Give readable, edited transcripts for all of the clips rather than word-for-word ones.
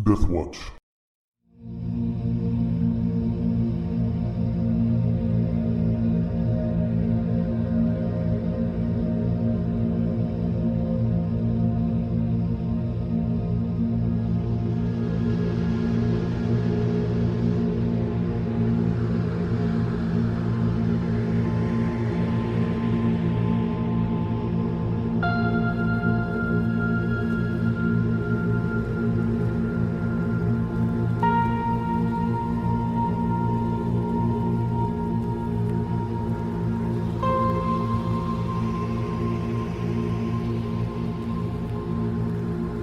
Deathwatch.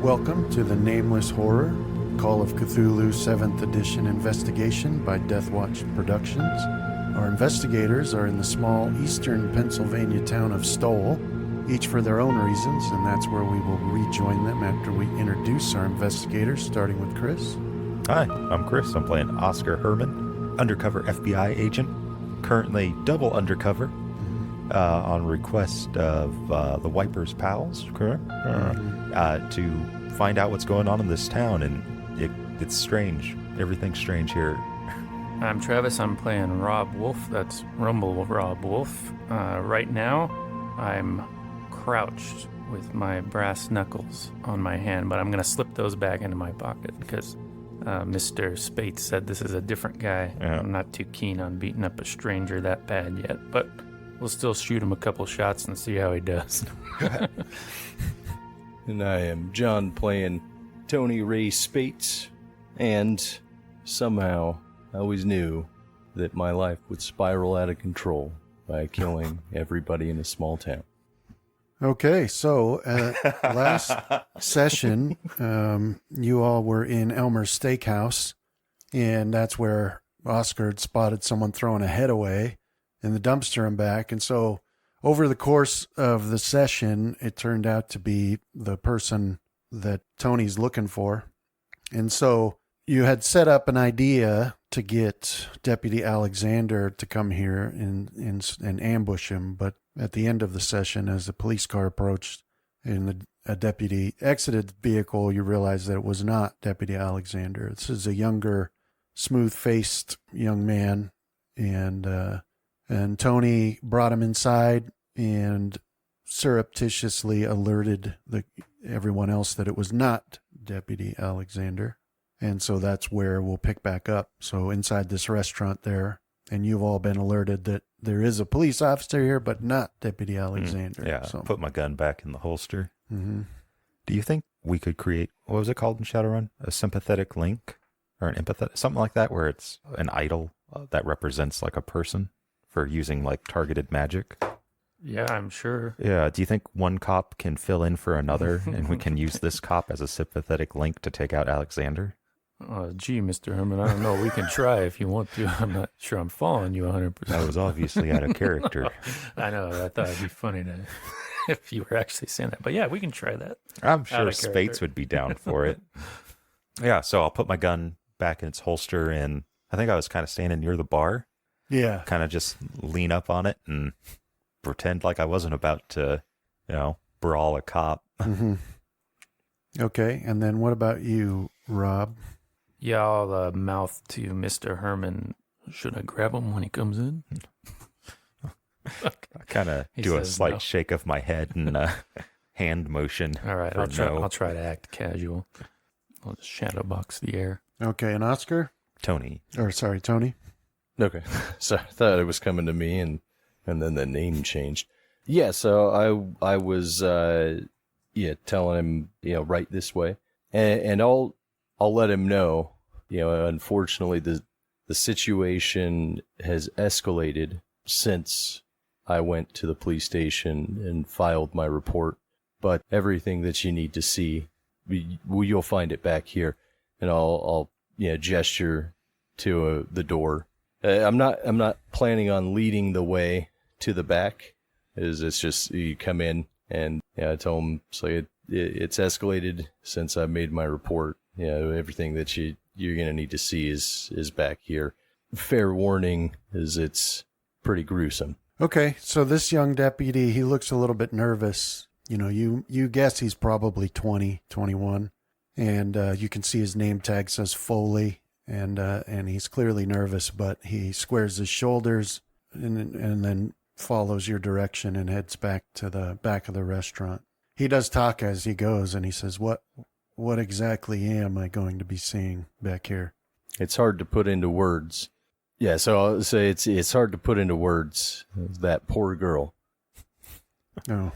Welcome to the Nameless Horror, Call of Cthulhu 7th Edition investigation by Deathwatch Productions. Our investigators are in the small eastern Pennsylvania town of Stoll, each for their own reasons, and that's where we will rejoin them after we introduce our investigators, starting with Chris. Hi, I'm Chris. I'm playing Oscar Herman, undercover FBI agent, currently double undercover on request of the Wipers' pals, correct? To find out what's going on in this town, and it's strange. Everything's strange here. I'm Travis. I'm playing Rob Wolf. That's Rumble Rob Wolf. Right now, I'm crouched with my brass knuckles on my hand, but I'm going to slip those back into my pocket because Mr. Spates said this is a different guy. Yeah. I'm not too keen on beating up a stranger that bad yet, but we'll still shoot him a couple shots and see how he does. And I am John playing Tony Ray Spates, and somehow I always knew that my life would spiral out of control by killing everybody in a small town. Okay, so last session, you all were in Elmer's Steakhouse, and that's where Oscar had spotted someone throwing a head away in the dumpster and back, and so over the course of the session, it turned out to be the person that Tony's looking for. And so you had set up an idea to get Deputy Alexander to come here and ambush him. But at the end of the session, as the police car approached and a deputy exited the vehicle, you realized that it was not Deputy Alexander. This is a younger, smooth-faced young man. And Tony brought him inside and surreptitiously alerted everyone else that it was not Deputy Alexander. And so that's where we'll pick back up. So inside this restaurant there, and you've all been alerted that there is a police officer here, but not Deputy Alexander. Yeah, so. Put my gun back in the holster. Mm-hmm. Do you think we could create, what was it called in Shadowrun? A sympathetic link? Or an empathetic, something like that, where it's an idol that represents like a person for using like targeted magic? Yeah, I'm sure. Yeah, do you think one cop can fill in for another, and we can use this cop as a sympathetic link to take out Alexander? Gee, Mr. Herman, I don't know. We can try if you want to. I'm not sure I'm following you 100%. That was obviously out of character. I know. I thought it'd be funny if you were actually saying that. But yeah, we can try that. I'm sure Spates would be down for it. Yeah, so I'll put my gun back in its holster, and I think I was kind of standing near the bar. Yeah. Kind of just lean up on it and pretend like I wasn't about to, brawl a cop. Mm-hmm. Okay, and then what about you, Rob? Yeah, I'll mouth to Mr. Herman. Should I grab him when he comes in? I kind of do a slight shake of my head and hand motion. All right, I'll try to act casual. I'll just shadow box the air. Okay, and Oscar? Tony. Tony. Okay, so I thought it was coming to me, and then the name changed. Yeah, so I was telling him, right this way, and I'll let him know, unfortunately the situation has escalated since I went to the police station and filed my report, but everything that you need to see, you'll find it back here, and I'll gesture to the door. I'm not planning on leading the way to the back. It's just you come in, and I tell them it's escalated since I made my report. Everything that you're gonna need to see is back here. Fair warning is it's pretty gruesome. Okay, so this young deputy, he looks a little bit nervous. You guess he's probably 20, 21. and you can see his name tag says Foley, and he's clearly nervous, but he squares his shoulders and then follows your direction and heads back to the back of the restaurant. He does talk as he goes, and he says, What exactly am I going to be seeing back here? It's hard to put into words. Yeah, so I'll say it's hard to put into words. That poor girl. Oh,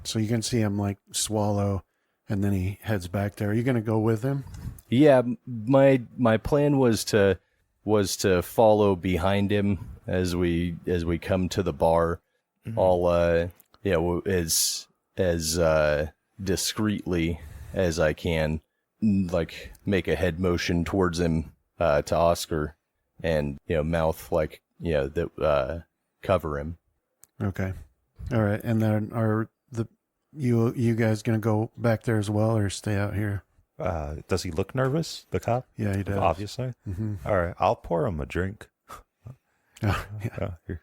so you can see him like swallow, and then he heads back there. Are you going to go with him? Yeah, my plan was to follow behind him as we come to the bar. I'll as discreetly as I can, like make a head motion towards him to Oscar, and mouth like that cover him. Okay. All right. And then are you guys going to go back there as well, or stay out here? Does he look nervous, the cop? Yeah, he does. Obviously. Mm-hmm. All right, I'll pour him a drink. Yeah.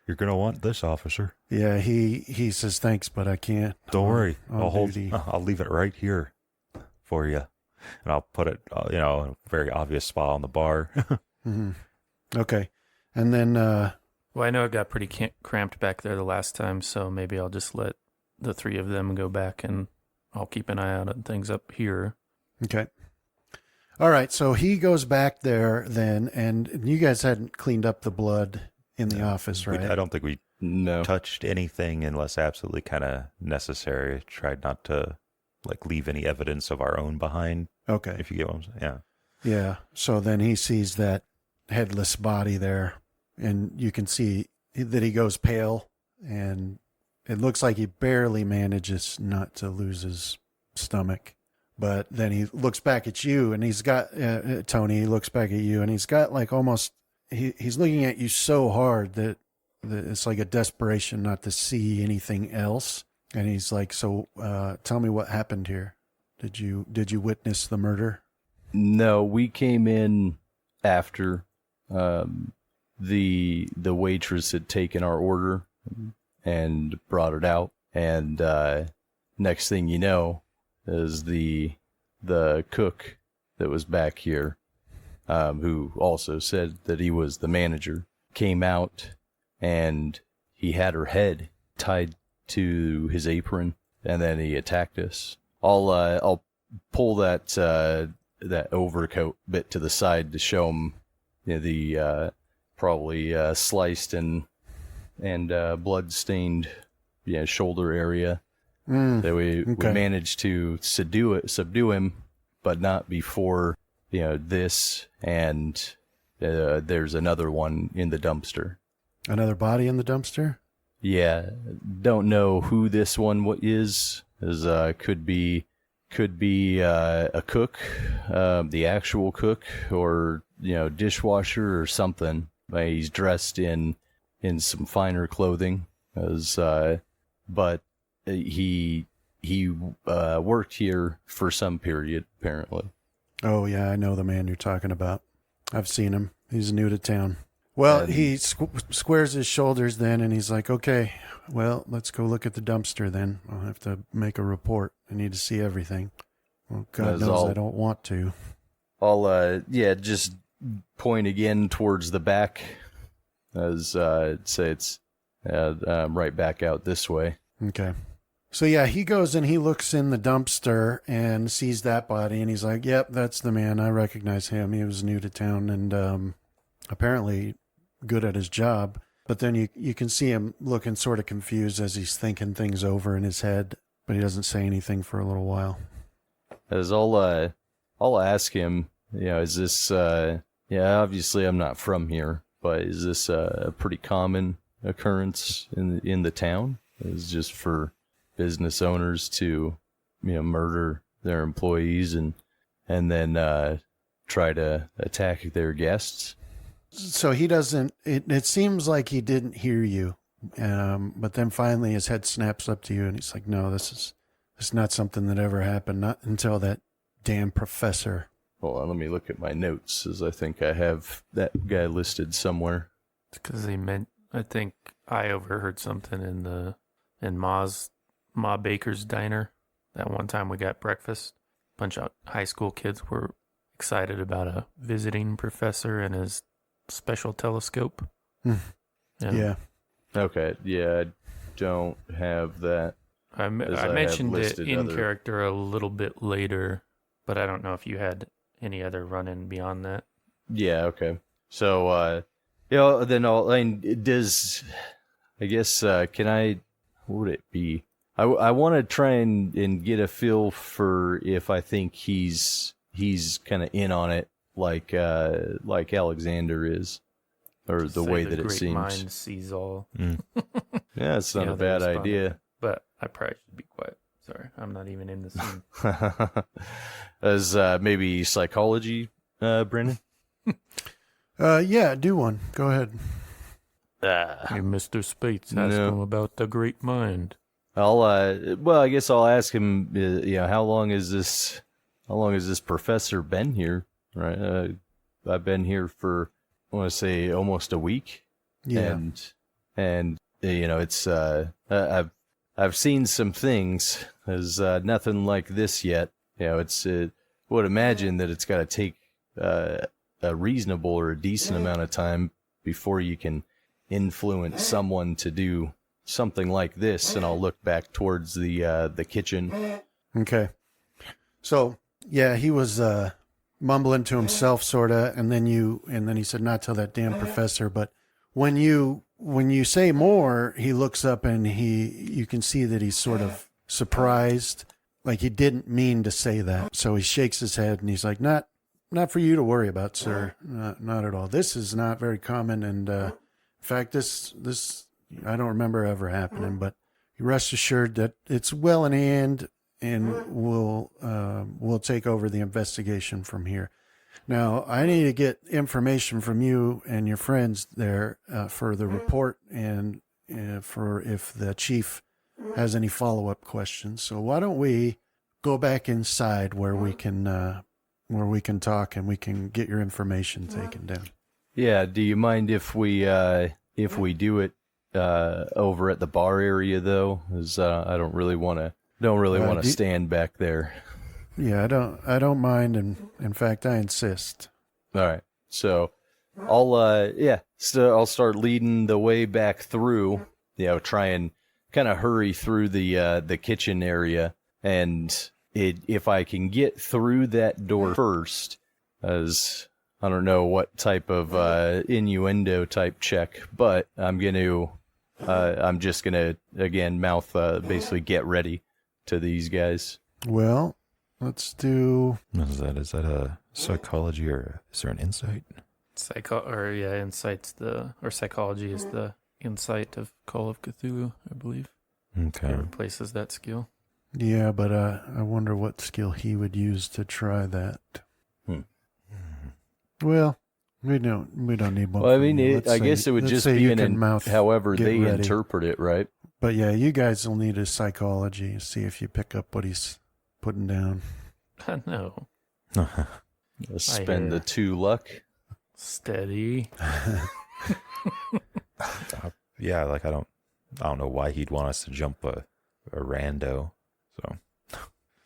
You're going to want this, officer. Yeah, he says thanks, but I can't. Don't worry. On duty. I'll leave it right here for you. And I'll put it, in a very obvious spot on the bar. Mm-hmm. Okay. And then, Well, I know it got pretty cramped back there the last time, so maybe I'll just let the three of them go back, and I'll keep an eye out on things up here. okay. All right. So he goes back there then, and you guys hadn't cleaned up the blood in the office, right? I don't think we No. touched anything unless absolutely kind of necessary. Tried not to leave any evidence of our own behind, Okay. if you get what I'm saying. Yeah. Yeah. So then he sees that headless body there, and you can see that he goes pale, and it looks like he barely manages not to lose his stomach. But then he looks back at you, and he's got Tony. He looks back at you, and he's got like almost he's looking at you so hard that it's like a desperation not to see anything else. And he's like, "So, tell me what happened here. Did you witness the murder?" No, we came in after the waitress had taken our order and brought it out, and next thing you know is the cook that was back here, who also said that he was the manager, came out, and he had her head tied to his apron, and then he attacked us. I'll pull that overcoat bit to the side to show him the probably sliced and blood stained shoulder area. That we managed to subdue him, but not before this, and there's another one in the dumpster. Another body in the dumpster? Yeah, don't know who this one is. Could be a cook, the actual cook, or dishwasher or something. He's dressed in some finer clothing, but he worked here for some period, apparently. Oh, yeah, I know the man you're talking about. I've seen him. He's new to town. Well, he squares his shoulders then, and he's like, okay, well, let's go look at the dumpster then. I'll have to make a report. I need to see everything. Well, God knows I don't want to. I'll, just point again towards the back, as say it's right back out this way. Okay. So, yeah, he goes and he looks in the dumpster and sees that body, and he's like, yep, that's the man. I recognize him. He was new to town and apparently good at his job. But then you can see him looking sort of confused as he's thinking things over in his head, but he doesn't say anything for a little while. As I'll ask him, is this, obviously I'm not from here, but is this a pretty common occurrence in the town? Is just for business owners to, murder their employees and then try to attack their guests? So he doesn't, it seems like he didn't hear you. But then finally his head snaps up to you and he's like, no, this is not something that ever happened. Not until that damn professor. Hold on, let me look at my notes, as I think I have that guy listed somewhere. It's because I think I overheard something in Ma Baker's diner that one time we got breakfast. bunch of high school kids were excited about a visiting professor and his special telescope. Yeah. Okay. Yeah, I don't have that. I I mentioned have it listed in other- character a little bit later, but I don't know if you had any other run-in beyond that. Yeah, okay. So, you know, then I mean, I guess, what would it be? I want to try and get a feel for if I think he's kind of in on it, like Alexander is, or the Say way the that it great seems. mind sees all. Yeah, it's not Yeah, a they bad responded. idea. But I probably should be quiet. Sorry, I'm not even in the scene. As maybe psychology, Brendan? Yeah, do one. Go ahead. Hey, Mr. Spates, ask No. him about the great mind. Well, I guess I'll ask him. How long has this professor been here? Right, I've been here for, I want to say, almost a week. Yeah. And it's I've seen some things. There's nothing like this yet. It's would imagine that it's got to take a reasonable or a decent amount of time before you can influence someone to do something like this. And I'll look back towards the kitchen. Okay. So, yeah, he was mumbling to himself, sort of, and then he said, "Not tell that damn professor." But when you say more, he looks up and you can see that he's sort of surprised, like he didn't mean to say that. So he shakes his head and he's like, "Not for you to worry about, sir. Not at all. This is not very common, and in fact, this I don't remember ever happening. But rest assured that it's well in hand." And we'll take over the investigation from here. Now, I need to get information from you and your friends there for the report and for if the chief has any follow-up questions. So why don't we go back inside where we can talk and we can get your information taken down. Yeah. Do you mind if we do it over at the bar area though? 'Cause I don't really want to stand back there. Yeah, I don't mind, and in fact, I insist. All right. So I'll start leading the way back through, try and kind of hurry through the kitchen area, and if I can get through that door first, as I don't know what type of innuendo type check, but I'm just gonna again mouth basically get ready to these guys. Well, let's do. Is that a psychology or is there an insight? Psychology is the insight of Call of Cthulhu, I believe. Okay. It replaces that skill. Yeah, but I wonder what skill he would use to try that. Well, we don't need one. Well, I from mean, you. I guess it would let's just say be you can mouth. however get they ready. interpret it, right? But yeah, you guys will need a psychology. See if you pick up what he's putting down. No. Spend the 2 luck. Steady. Yeah, like I don't know why he'd want us to jump a rando. So,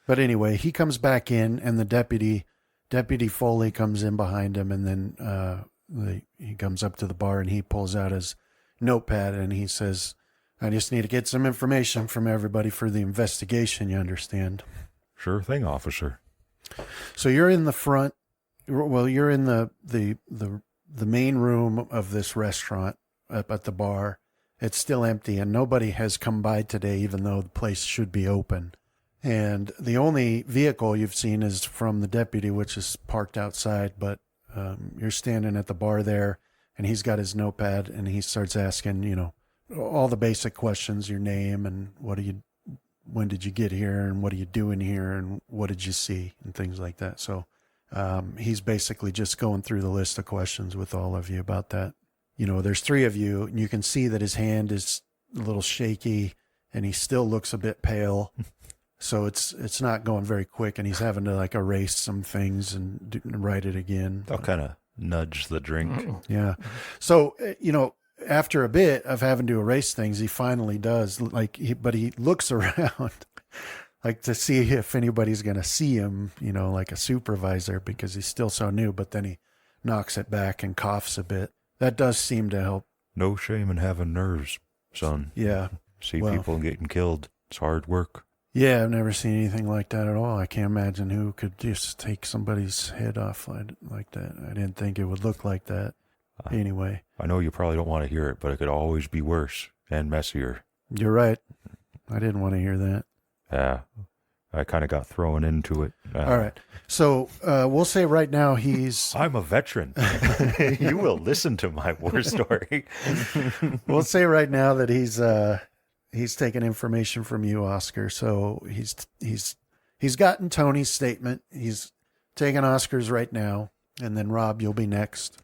But anyway, he comes back in, and the Deputy Foley comes in behind him, and then he comes up to the bar and he pulls out his notepad and he says, "I just need to get some information from everybody for the investigation. You understand?" sure thing, officer. So you're in the front. Well, you're in the main room of this restaurant up at the bar. It's still empty, and nobody has come by today, even though the place should be open. And the only vehicle you've seen is from the deputy, which is parked outside. But you're standing at the bar there, and he's got his notepad, and he starts asking, all the basic questions: your name, and when did you get here, and what are you doing here, and what did you see, and things like that. So he's basically just going through the list of questions with all of you about that. There's 3 of you, and you can see that his hand is a little shaky, and he still looks a bit pale. So it's not going very quick, and he's having to like erase some things and write it again. I'll kind of nudge the drink. Yeah. So, after a bit of having to erase things, he finally does. But he looks around like to see if anybody's going to see him, like a supervisor, because he's still so new, but then he knocks it back and coughs a bit. That does seem to help. No shame in having nerves, son. Yeah. See Well. people getting killed. It's hard work. Yeah, I've never seen anything like that at all. I can't imagine who could just take somebody's head off like that. I didn't think it would look like that. Anyway. I know you probably don't want to hear it, but it could always be worse and messier. You're right. I didn't want to hear that. Yeah. I kind of got thrown into it. All right. So we'll say right now he's... I'm a veteran. You will listen to my war story. We'll say right now that he's taking information from you, Oscar. So he's gotten Tony's statement. He's taking Oscar's right now. And then Rob, you'll be next.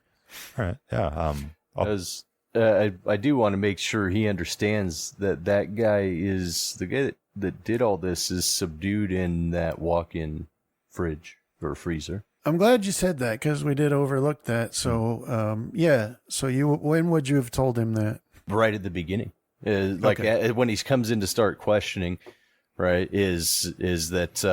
All right. Yeah. As I do want to make sure he understands that guy is the guy that did all this is subdued in that walk-in fridge or freezer. I'm glad you said that because we did overlook that. So, yeah. So when would you have told him that? Right at the beginning. Okay. When he comes in to start questioning, right, is that,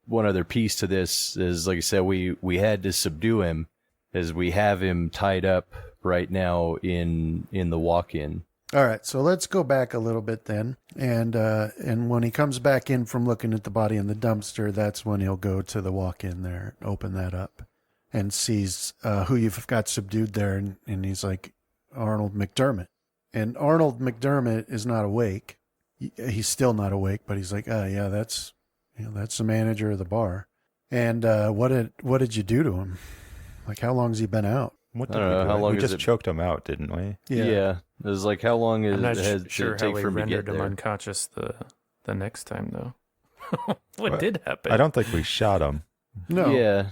one other piece to this is, like I said, we had to subdue him as we have him tied up right now in the walk-in. All right, so let's go back a little bit then, and when he comes back in from looking at the body in the dumpster, that's when he'll go to the walk-in there, open that up, and sees who you've got subdued there, and he's like, Arnold McDermott, and Arnold McDermott is not awake. He's still not awake, but he's like, oh yeah, that's the manager of the bar. And what did you do to him? Like, how long's he been out? What I did don't know, we do? how long we is just it- choked him out, didn't we? Yeah. It was like, how long I'm not did sure it how take we for him to get rendered him there? unconscious the next time, though. What did happen? I don't think we shot him. No, Yeah.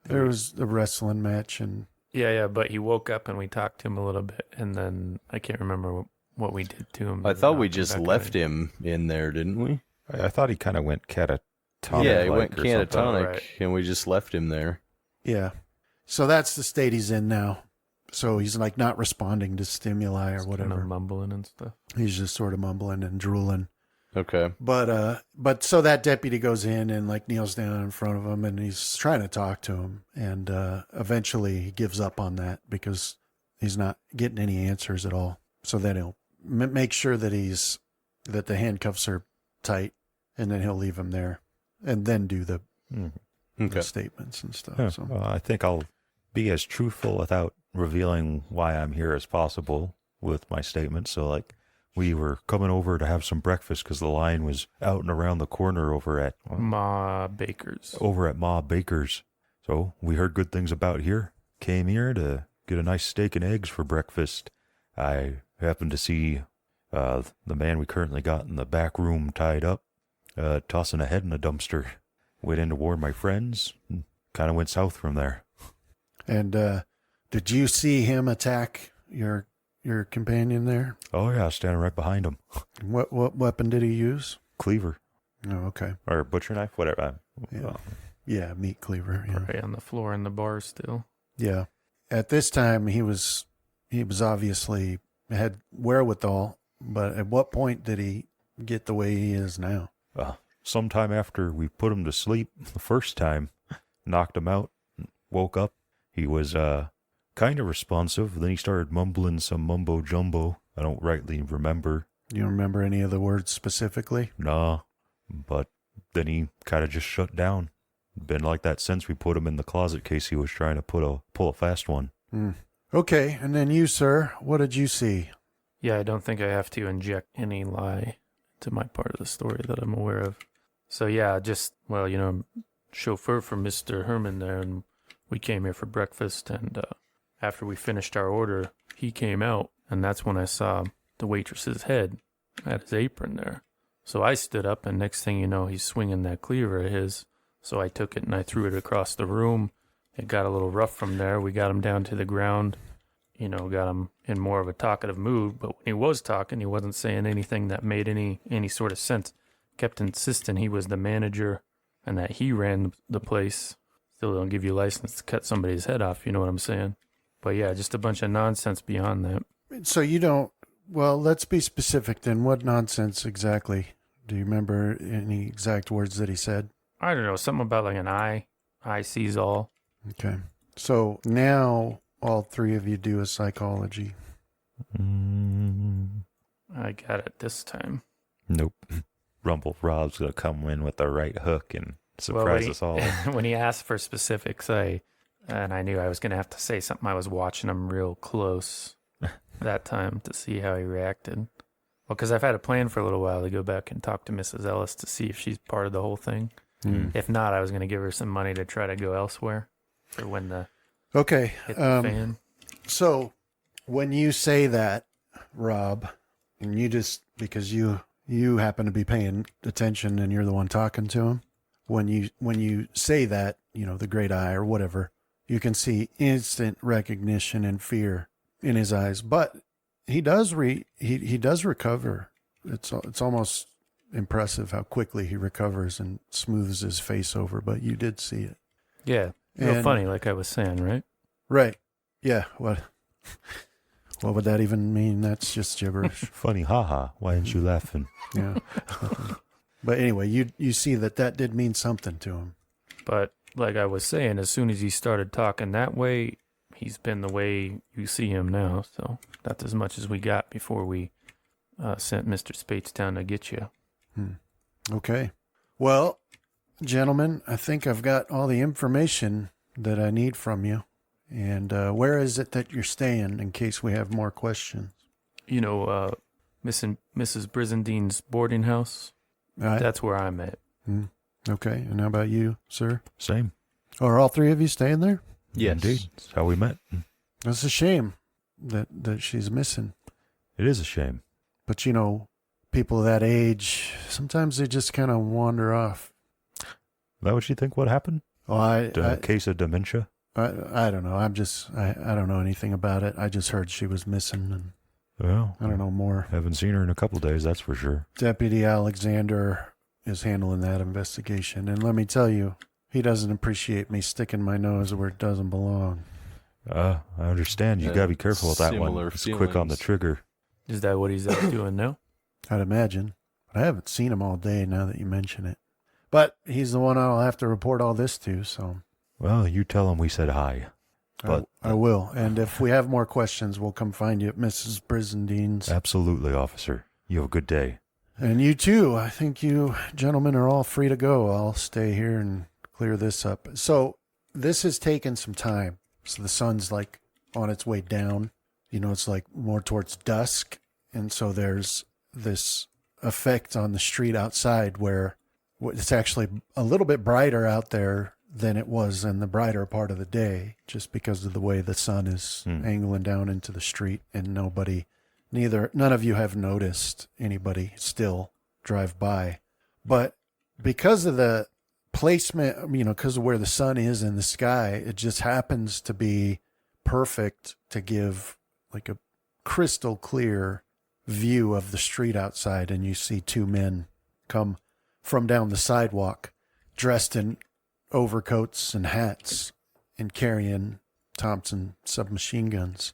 there was a wrestling match, and Yeah, but he woke up and we talked to him a little bit, and then I can't remember what we did to him. I thought we just left him in there, didn't we? I thought he kind of went catatonic. Yeah, he went or something. catatonic, Right. and we just left him there. yeah. So that's the state he's in now. So he's like not responding to stimuli or Kind whatever. of mumbling and stuff. He's just sort of mumbling and drooling. Okay. But so that deputy goes in and like kneels down in front of him and he's trying to talk to him. And eventually he gives up on that because he's not getting any answers at all. So then he'll make sure that that the handcuffs are tight, and then he'll leave him there and then do the Okay. statements and stuff. Yeah, So well, I think I'll be as truthful without revealing why I'm here as possible with my statement. So, like, we were coming over to have some breakfast because the line was out and around the corner over at Ma Baker's. Ma Baker's. So we heard good things about here. Came here to get a nice steak and eggs for breakfast. I happened to see the man we currently got in the back room tied up, tossing a head in a dumpster. Went in to warn my friends. Kind of went south from there. and did you see him attack your companion there? Oh yeah, standing right behind him. What weapon did he use? Cleaver Oh, okay. or butcher knife, whatever. Yeah. Yeah, meat cleaver. Yeah. Right on the floor in the bar still. Yeah. At this time, he was obviously had wherewithal, but at what point did he get the way he is now? Sometime after we put him to sleep the first time, knocked him out, woke up. He was kind of responsive. Then he started mumbling some mumbo jumbo. I don't rightly remember. Do you remember any of the words specifically? Nah, but then he kind of just shut down. Been like that since we put him in the closet case he was trying to pull a fast one. Okay, and then you, sir, what did you see? Yeah, I don't think I have to inject any lie to my part of the story that I'm aware of. So yeah, I'm chauffeur for Mr. Herman there, and we came here for breakfast, and after we finished our order, he came out, and that's when I saw the waitress's head at his apron there. So I stood up, and next thing you know, he's swinging that cleaver of his. So I took it and I threw it across the room. It got a little rough from there. We got him down to the ground, got him in more of a talkative mood. But when he was talking, he wasn't saying anything that made any sort of sense. Kept insisting he was the manager and that he ran the place. Still don't give you license to cut somebody's head off, you know what I'm saying? But yeah, just a bunch of nonsense beyond that. So you don't, well, let's be specific then. What nonsense exactly Do you remember any exact words that he said? I don't know, something about like an eye. Eye sees all. Okay. So now all three of you do a psychology. I got it this time. Nope. Rumble Rob's going to come in with the right hook and surprise us all. When he asked for specifics, I knew I was going to have to say something. I was watching him real close that time to see how he reacted. Well, because I've had a plan for a little while to go back and talk to Mrs. Ellis to see if she's part of the whole thing. If not, I was going to give her some money to try to go elsewhere for when the Okay. hit the fan. So when you say that, Rob, and you just, because you happen to be paying attention and you're the one talking to him, when you say that, the great eye or whatever, you can see instant recognition and fear in his eyes. But he does he does recover. It's almost impressive how quickly he recovers and smooths his face over. But you did see it. Yeah, real And- funny, like I was saying, right? Right. Yeah. What would that even mean? That's just gibberish. Funny, haha. Why aren't you laughing? Yeah. But anyway, you see that did mean something to him. But like I was saying, as soon as he started talking that way, he's been the way you see him now. So that's as much as we got before we sent Mr. Spates down to get you. Okay. Well, gentlemen, I think I've got all the information that I need from you. And where is it that you're staying in case we have more questions? Mrs. Brisendine's boarding house. All right. That's where I'm at. Okay. And how about you, sir? Same. Are all three of you staying there? Yes. Indeed. That's how we met. That's a shame that she's missing. It is a shame. But, people of that age, sometimes they just kind of wander off. Is that what you think would happen? Oh, A case of dementia? I don't know. I don't know anything about it. I just heard she was missing, and Well, I don't know more. haven't seen her in a couple days, that's for sure. Deputy Alexander is handling that investigation, and let me tell you, he doesn't appreciate me sticking my nose where it doesn't belong. I understand. You got to be careful with that one. Similar It's quick on the feelings. trigger. Is that what he's up doing now? I'd imagine, but I haven't seen him all day now that you mention it. But he's the one I'll have to report all this to, so Well, you tell him we said hi. But I will. And if we have more questions, we'll come find you at Mrs. Brisendine's. absolutely, officer. You have a good day. And you too. I think you gentlemen are all free to go. I'll stay here and clear this up. So this has taken some time. So the sun's like on its way down. It's like more towards dusk. And so there's this effect on the street outside where it's actually a little bit brighter out there than it was in the brighter part of the day, just because of the way the sun is angling down into the street, and none of you have noticed anybody still drive by. But because of the placement, because of where the sun is in the sky, it just happens to be perfect to give like a crystal clear view of the street outside. And you see two men come from down the sidewalk dressed in overcoats and hats and carrying Thompson submachine guns.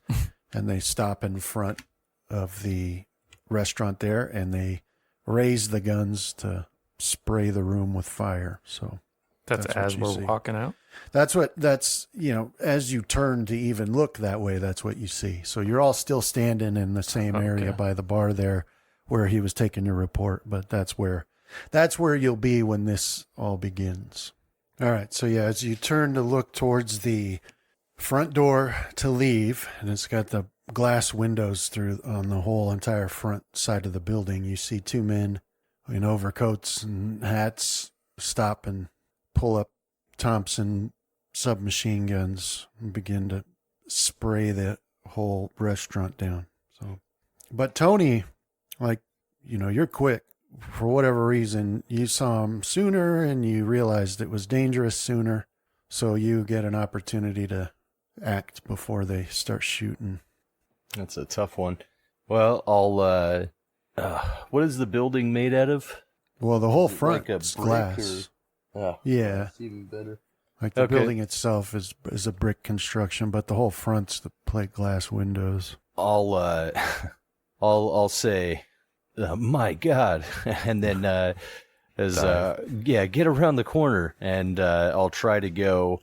And they stop in front of the restaurant there, and they raise the guns to spray the room with fire. So That's what as you we're see. walking out? that's as you turn to even look that way, that's what you see. So you're all still standing in the same area Okay. by the bar there where he was taking your report, but that's where you'll be when this all begins. All right. So yeah, as you turn to look towards the front door to leave, and it's got the glass windows through on the whole entire front side of the building, you see two men in overcoats and hats stop and pull up Thompson submachine guns and begin to spray the whole restaurant down. So, but Tony, you're quick. For whatever reason, you saw him sooner and you realized it was dangerous sooner. So you get an opportunity to act before they start shooting. That's a tough one. Well, I'll, what is the building made out of? Well, the whole Is it front like a is brick glass. Oh, Yeah. that's even better. Like the Okay. building itself is a brick construction, but the whole front's the plate glass windows. I'll say, My God. And then get around the corner, and I'll try to go.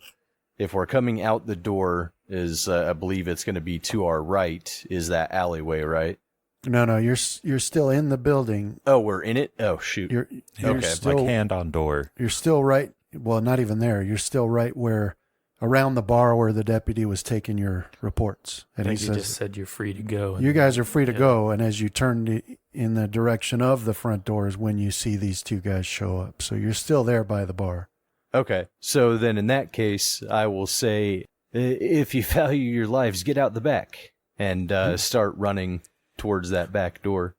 If we're coming out the door, I believe it's going to be to our right, is that alleyway, right? No, you're still in the building. Oh, we're in it? Oh, shoot. You're Okay. still, Like hand on door. You're still right. Well, not even there. You're still right where, around the bar where the deputy was taking your reports. And I he think you says, just said you're free to go. you guys are free to go. And as you turn in the direction of the front door is when you see these two guys show up. So you're still there by the bar. Okay. So then in that case, I will say, if you value your lives, get out the back and start running towards that back door.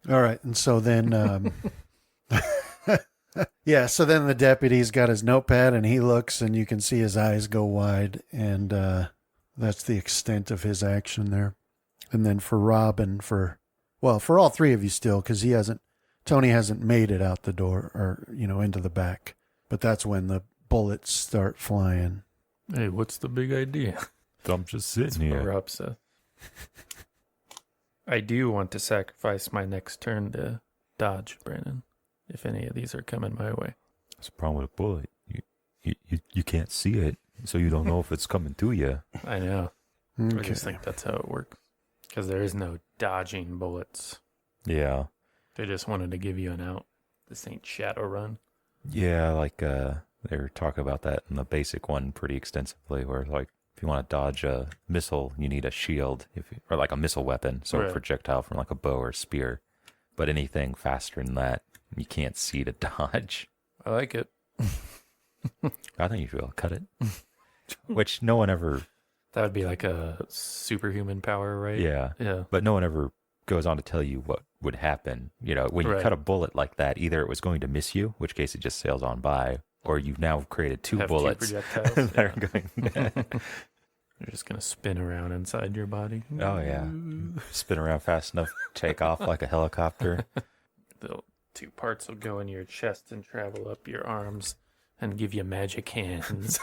All right. And so then, yeah, so then the deputy's got his notepad and he looks and you can see his eyes go wide. And that's the extent of his action there. And then for Rob and for all three of you still, because Tony hasn't made it out the door or, into the back. But that's when the bullets start flying. Hey, what's the big idea? I'm just sitting That's what here. Rob said. I do want to sacrifice my next turn to dodge, Brandon, if any of these are coming my way. That's the problem with a bullet. You can't see it, so you don't know if it's coming to you. I know. I Okay. just think that's how it works. Because there is no dodging bullets. Yeah. They just wanted to give you an out. This ain't Shadowrun. Yeah, like they were talking about that in the basic one pretty extensively, where like if you want to dodge a missile, you need a shield, or like a missile weapon, so Right. a projectile from like a bow or spear. But anything faster than that, you can't see to dodge. I like it. I think you should be able to cut it. Which no one ever, That would be like a superhuman power, right? yeah, Yeah. but no one ever goes on to tell you what would happen. When you Right. cut a bullet like that, either it was going to miss you, which case it just sails on by, or you've now created two Have bullets two projectiles. that are going. You're just going to spin around inside your body. Oh yeah, spin around fast enough, take off like a helicopter. The two parts will go in your chest and travel up your arms and give you magic hands.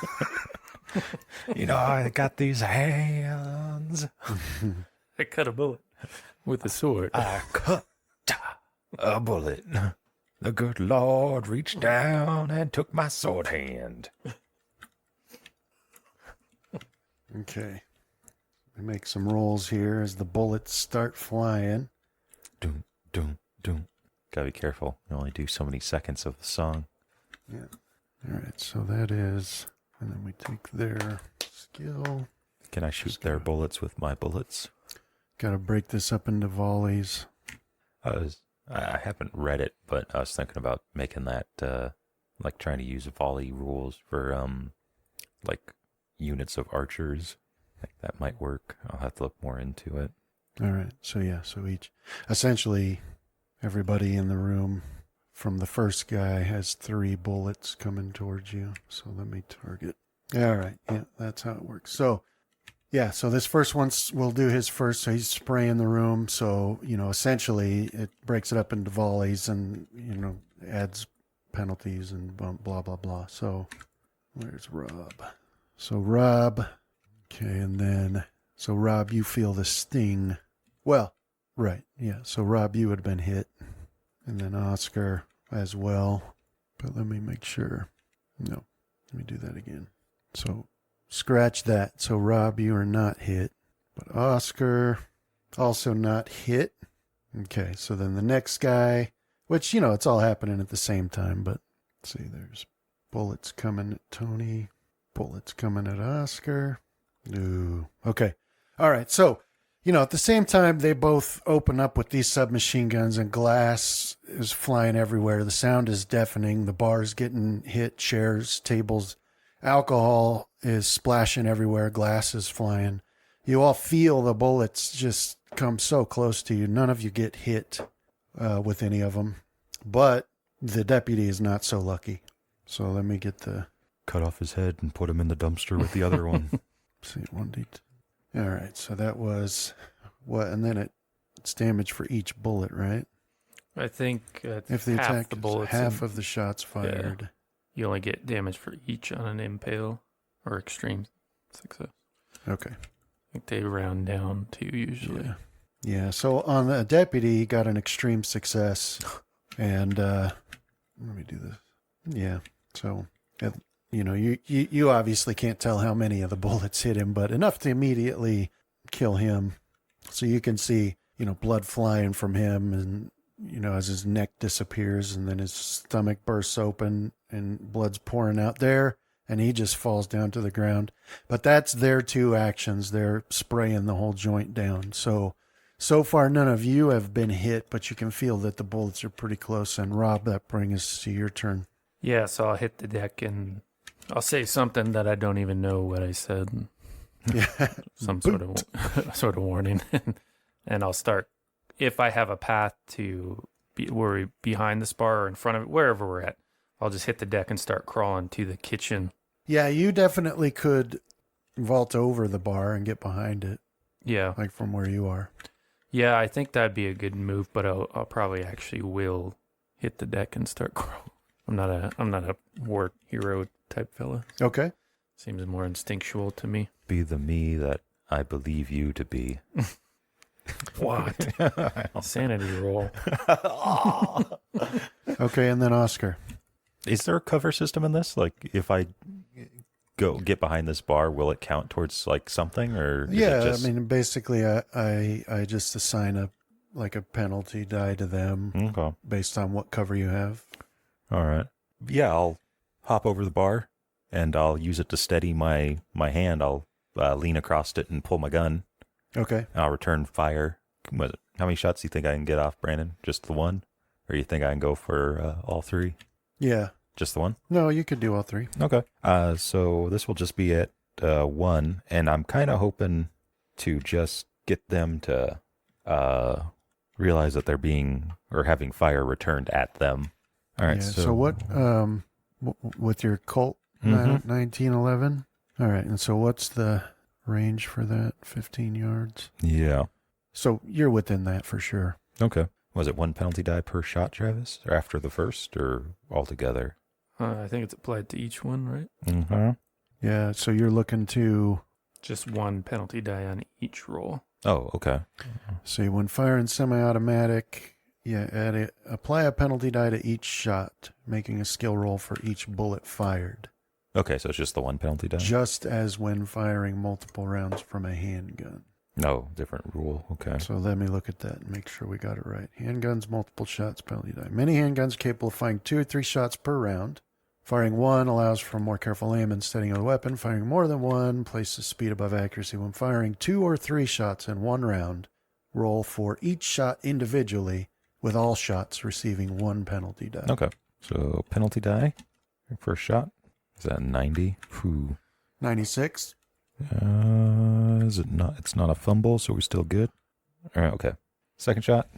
I got these hands. I cut a bullet with a sword. I cut a bullet. The good Lord reached down and took my sword hand. Okay. We make some rolls here as the bullets start flying. Doom, doom, doom. Gotta be careful. You only do so many seconds of the song. Yeah. All right. So that is, and then we take their skill. Can I shoot their bullets with my bullets? Got to break this up into volleys. I haven't read it, but I was thinking about making that, like trying to use volley rules for, like units of archers. I think that might work. I'll have to look more into it. All right. So yeah. So essentially, everybody in the room from the first guy has 3 bullets coming towards you. So let me target. All right. Yeah, that's how it works. So yeah. So this first one will do his first. So he's spraying the room. So, essentially it breaks it up into volleys and, adds penalties and blah, blah, blah. So where's Rob? So Rob. Okay. And then, so Rob, you feel the sting. Well, right. Yeah. So Rob, you would have been hit. And then Oscar as well. But let me make sure. No. Let me do that again. So scratch that. So Rob, you are not hit. But Oscar, also not hit. Okay. So then the next guy, which, it's all happening at the same time. But let's see, there's bullets coming at Tony. Bullets coming at Oscar. Ooh. Okay. All right. So, at the same time, they both open up with these submachine guns and glass is flying everywhere. The sound is deafening. The bar's getting hit, chairs, tables. Alcohol is splashing everywhere. Glass is flying. You all feel the bullets just come so close to you. None of you get hit with any of them. But the deputy is not so lucky. So let me get the... Cut off his head and put him in the dumpster with the other one. See, 1d. All right, so that was what, and then it's damage for each bullet, right? I think If the half attack the is bullets half of the shots fired. you only get damage for each on an impale or extreme success. Okay. I think they round down to usually. Yeah. Yeah, so on the deputy, he got an extreme success. And let me do this. Yeah, so, you obviously can't tell how many of the bullets hit him, but enough to immediately kill him. So you can see, blood flying from him and, as his neck disappears and then his stomach bursts open and blood's pouring out there and he just falls down to the ground. But that's their two actions. They're spraying the whole joint down. So far, none of you have been hit, but you can feel that the bullets are pretty close. And Rob, that brings us to your turn. Yeah, so I'll hit the deck and I'll say something that I don't even know what I said. Yeah. Some sort of warning. And I'll start, if I have a path to we're behind this bar or in front of it, wherever we're at, I'll just hit the deck and start crawling to the kitchen. Yeah, you definitely could vault over the bar and get behind it. Yeah. Like from where you are. Yeah, I think that'd be a good move, but I'll probably actually will hit the deck and start crawling. I'm not a war hero type fella. Okay. Seems more instinctual to me. Be the me that I believe you to be. What? Sanity roll. Okay, and then Oscar. Is there a cover system in this? Like, if I go get behind this bar, will it count towards like something, or is Yeah, it just... I mean, basically, I just assign a penalty die to them Okay. based on what cover you have. All right. Yeah, I'll hop over the bar and I'll use it to steady my hand. I'll lean across it and pull my gun. Okay. And I'll return fire. How many shots do you think I can get off, Brandon? Just the one? Or you think I can go for all three? Yeah. Just the one? No, you could do all three. Okay. So this will just be at 1, and I'm kind of hoping to just get them to realize that they're being or having fire returned at them. All right. Yeah, So, so what? With your Colt 1911. All right, and so what's the range for that? 15 yards. Yeah. So you're within that for sure. Okay. Was it 1 penalty die per shot, Travis, or after the first, or altogether? I think it's applied to each one, right? Mm-hmm. Yeah. So you're looking to Just 1 penalty die on each roll. Oh, okay. see when firing semi-automatic. Yeah, apply a penalty die to each shot, making a skill roll for each bullet fired. Okay, so it's just the 1 penalty die? Just as when firing multiple rounds from a handgun. No, different rule. Okay. So let me look at that and make sure we got it right. Handguns, multiple shots, penalty die. Many handguns capable of firing 2 or 3 shots per round. Firing 1 allows for more careful aim and steadying of the weapon. Firing more than 1 places speed above accuracy. When firing 2 or 3 shots in 1 round, roll for each shot individually, with all shots receiving 1 penalty die. Okay. So penalty die, first shot. Is that 90? Whew. 96. Is it not? It's not a fumble, so we're still good. All right. Okay. Second shot.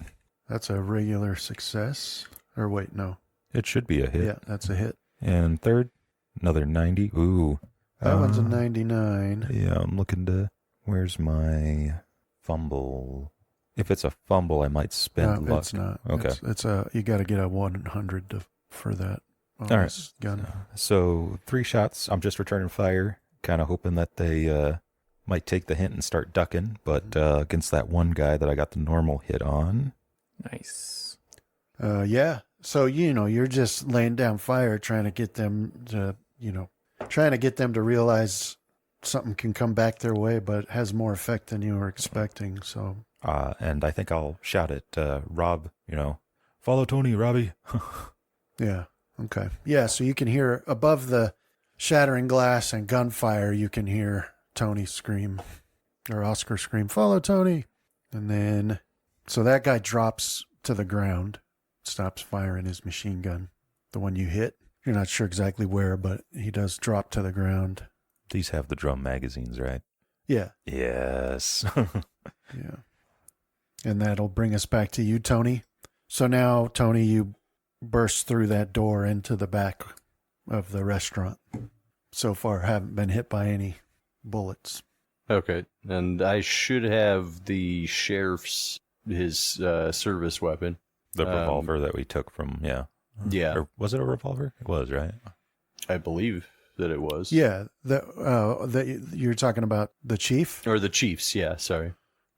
That's a regular success. Or wait, no. It should be a hit. Yeah, that's a hit. And third, another 90. Ooh. That one's a 99. Yeah, I'm looking to. Where's my fumble? If it's a fumble, I might spend No, luck. it's not. Okay. It's a you got to get a 100 for that. On All right. this gun. So 3 shots. I'm just returning fire, kind of hoping that they might take the hint and start ducking. But against that one guy that I got the normal hit on. Nice. Yeah. So you're just laying down fire, trying to get them to realize something can come back their way, but it has more effect than you were expecting. So. And I think I'll shout at Rob. Follow Tony, Robbie. Yeah. Okay. Yeah. So you can hear above the shattering glass and gunfire, you can hear Tony scream or Oscar scream, "Follow Tony." And then, so that guy drops to the ground, stops firing his machine gun, the one you hit. You're not sure exactly where, but he does drop to the ground. These have the drum magazines, right? Yeah. Yes. Yeah. And that'll bring us back to you, Tony. So now, Tony, you burst through that door into the back of the restaurant. So far, haven't been hit by any bullets. Okay, and I should have the sheriff's, his service weapon. The revolver that we took from, yeah. Yeah. Or was it a revolver? It was, right? I believe that it was. Yeah. That you're talking about the chief? Or the chief's, yeah, sorry.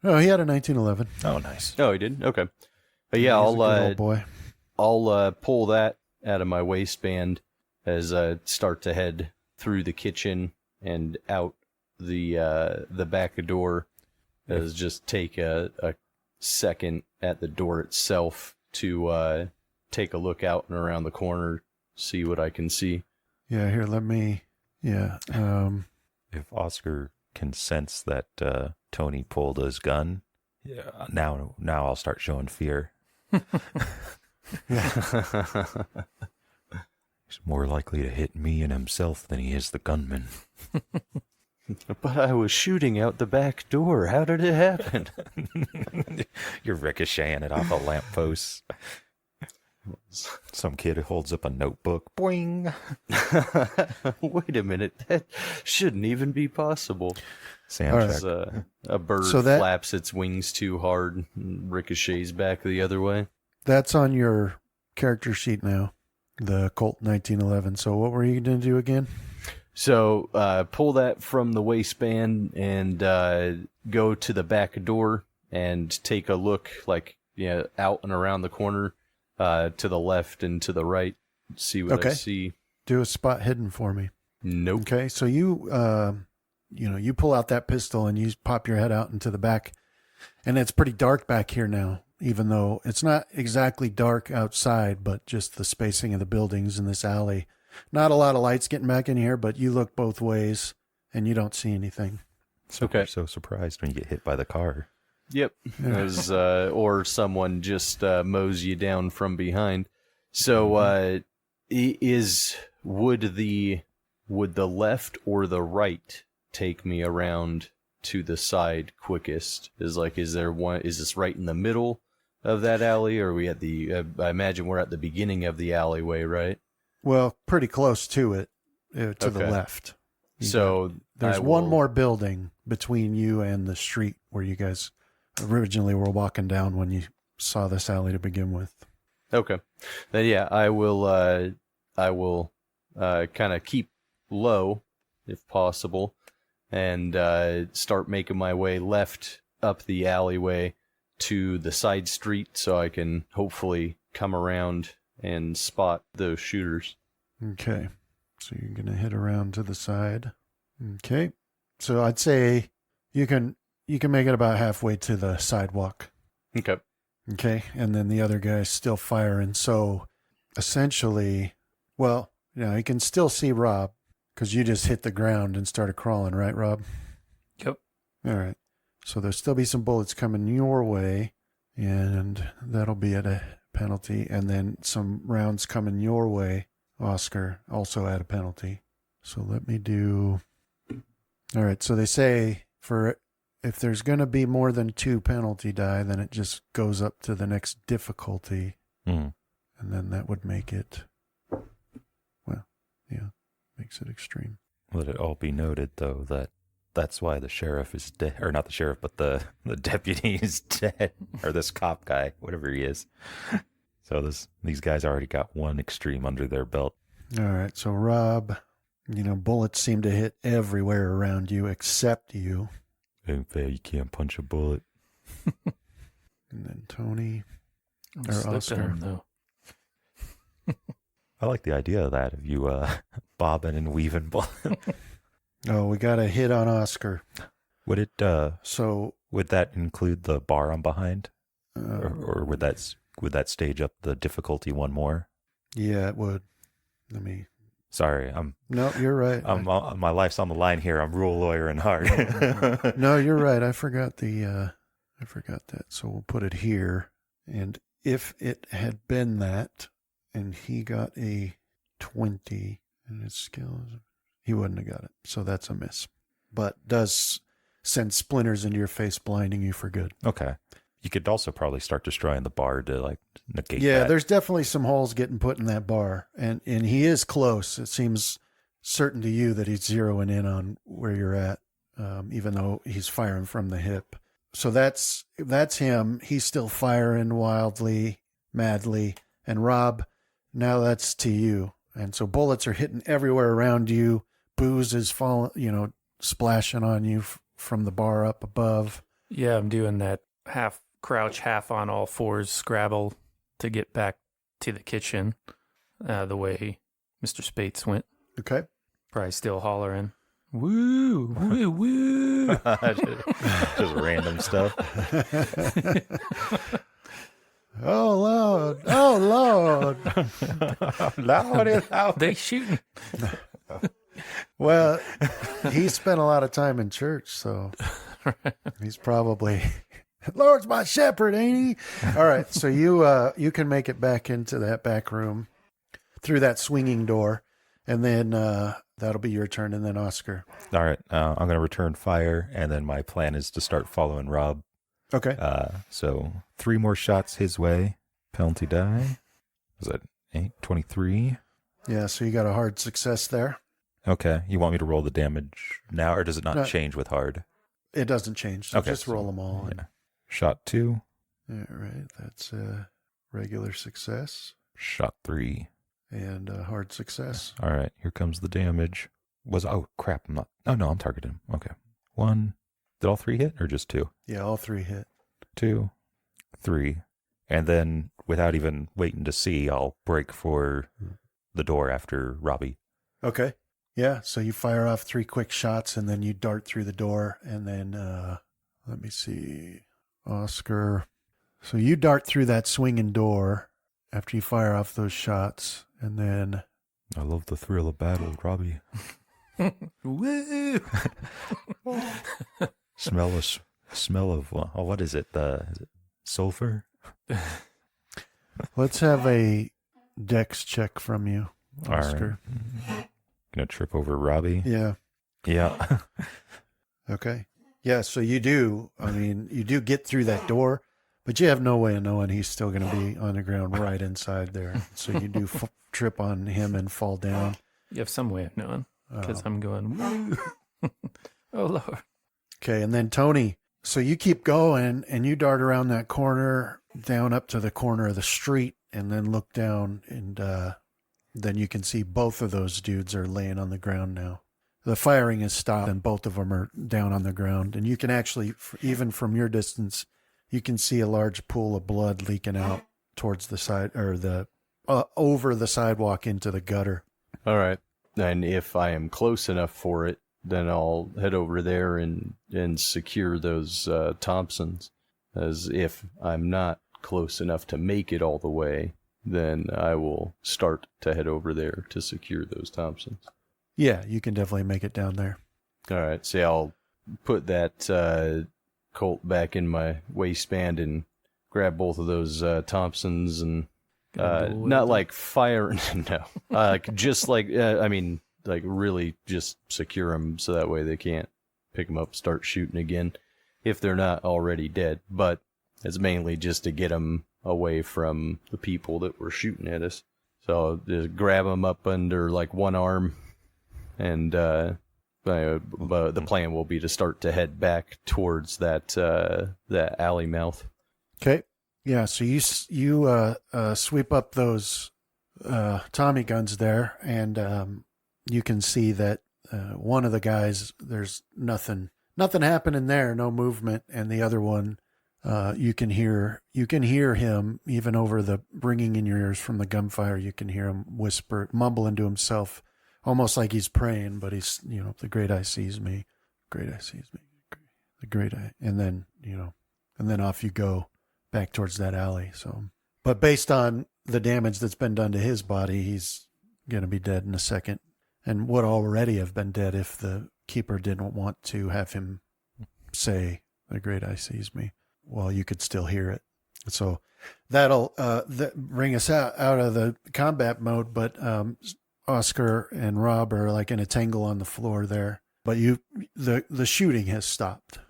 Oh, he had a 1911. Oh, nice. Oh, he did? Okay. But yeah, He's a good old boy. I'll pull that out of my waistband as I start to head through the kitchen and out the back door. As just take a second at the door itself to take a look out and around the corner, see what I can see. Yeah, here, let me... Yeah. If Oscar can sense that Tony pulled his gun, now I'll start showing fear. He's more likely to hit me and himself than he is the gunman. But I was shooting out the back door. How did it happen? You're ricocheting it off a lamppost. Some kid holds up a notebook. Boing! Wait a minute. That shouldn't even be possible. Soundtrack. All A bird flaps its wings too hard and ricochets back the other way. That's on your character sheet now, the Colt 1911. So what were you going to do again? So pull that from the waistband and go to the back door and take a look, out and around the corner, to the left and to the right. See what I see. Do a spot hidden for me. Nope. Okay, so you you pull out that pistol and you pop your head out into the back, and it's pretty dark back here now. Even though it's not exactly dark outside, but just the spacing of the buildings in this alley. Not a lot of lights getting back in here, but you look both ways and you don't see anything. You're so surprised when you get hit by the car. Yep. Or someone just mows you down from behind. So would the left or the right take me around to the side quickest? Is this right in the middle of that alley, or are we at I imagine we're at the beginning of the alleyway, right? Well, pretty close to it, to the left. There's one more building between you and the street where you guys originally were walking down when you saw this alley to begin with. Okay. Then yeah, I will kind of keep low if possible and start making my way left up the alleyway to the side street so I can hopefully come around and spot those shooters. Okay. So you're going to hit around to the side. Okay. So I'd say you can make it about halfway to the sidewalk. Okay. Okay. And then the other guy's still firing. So essentially, well, you can still see Rob because you just hit the ground and started crawling, right, Rob? Yep. All right. So there'll still be some bullets coming your way, and that'll be at a penalty. And then some rounds coming your way, Oscar, also at a penalty. So let me do... All right. So they say if there's going to be more than 2 penalty die, then it just goes up to the next difficulty. Mm. And then that would make it... Well, yeah, makes it extreme. Let it all be noted, though, that's why the sheriff is dead. Or not the sheriff, but the deputy is dead. Or this cop guy, whatever he is. So these guys already got one extreme under their belt. All right. So, Rob, bullets seem to hit everywhere around you except you. Ain't fair, you can't punch a bullet. And then Tony or Slipped Oscar. him, though. I like the idea of that, of you bobbing and weaving. Oh, we got a hit on Oscar. Would it? So would that include the bar I'm behind, uh, or would that stage up the difficulty one more? yeah, it would. Let me. Sorry, No, you're right. my life's on the line here. I'm rule lawyering hard. No, you're right. I forgot that. So we'll put it here. And if it had been that, and he got a 20, and his skill is, he wouldn't have got it. So that's a miss. But does send splinters into your face, blinding you for good. Okay. You could also probably start destroying the bar to negate Yeah, that. there's definitely some holes getting put in that bar. And he is close. It seems certain to you that he's zeroing in on where you're at, even though he's firing from the hip. So that's him. He's still firing wildly, madly. And Rob, now that's to you. And so bullets are hitting everywhere around you. Booze is falling, splashing on you from the bar up above. Yeah, I'm doing that half crouch, half on all fours scrabble to get back to the kitchen the way Mr. Spates went. Okay. Probably still hollering, woo, woo, woo. Just random stuff. Oh, Lord. Oh, Lord. Loud. They shooting. Well, he spent a lot of time in church, so he's probably, Lord's my shepherd, ain't he? All right, so you can make it back into that back room through that swinging door, and then that'll be your turn, and then Oscar. All right. I'm going to return fire, and then my plan is to start following Rob. Okay. So 3 more shots his way. Penalty die. Was that 8? 23? Yeah, so you got a hard success there. Okay. You want me to roll the damage now, or does it not No. change with hard? It doesn't change, so Okay, just roll them all. Yeah. Shot 2. All right, that's a regular success Shot 3. and a hard success. All right. Here comes the damage. Oh, crap. I'm not. Oh, no, I'm targeting him. Okay. 1. Did all 3 hit, or just 2? Yeah, all 3 hit. 2, 3. And then, without even waiting to see, I'll break for the door after Robbie. Okay. Yeah, so you fire off 3 quick shots, and then you dart through the door, and then, let me see, Oscar. So you dart through that swinging door after you fire off those shots, and then... I love the thrill of battle, Robbie. Woo. Smell of what is it? Is it sulfur? Let's have a dex check from you, Oscar. All right. Gonna trip over Robbie. Yeah. Yeah. Okay. Yeah, so you do. I mean, you do get through that door, but you have no way of knowing he's still going to be on the ground right inside there. So you do trip on him and fall down. You have some way of knowing because I'm going, woo. Oh, Lord. Okay, and then Tony. So you keep going and you dart around that corner, down up to the corner of the street, and then look down, and then you can see both of those dudes are laying on the ground now. The firing has stopped, and both of them are down on the ground. And you can actually, even from your distance, you can see a large pool of blood leaking out towards the side, or the over the sidewalk into the gutter. All right. And if I am close enough for it, then I'll head over there and secure those Thompsons. As if I'm not close enough to make it all the way, then I will start to head over there to secure those Thompsons. Yeah, you can definitely make it down there. All right. So I'll put that Colt back in my waistband and grab both of those Thompsons and not like fire. No, just like, I mean, like really just secure them so that way they can't pick them up, start shooting again if they're not already dead. But it's mainly just to get them away from the people that were shooting at us. So I'll just grab them up under like one arm, and the plan will be to start to head back towards that alley mouth. Okay. Yeah, so you sweep up those Tommy guns there, and you can see that one of the guys, there's nothing happening there, no movement, and the other one, you can hear him even over the ringing in your ears from the gunfire. You can hear him mumbling to himself, almost like he's praying, but he's, the great eye sees me, great eye sees me, the great eye, and then off you go back towards that alley. So, but based on the damage that's been done to his body, he's going to be dead in a second, and would already have been dead if the keeper didn't want to have him say, the great eye sees me, while you could still hear it. So that'll bring us out of the combat mode, but Oscar and Rob are like in a tangle on the floor there, but the shooting has stopped.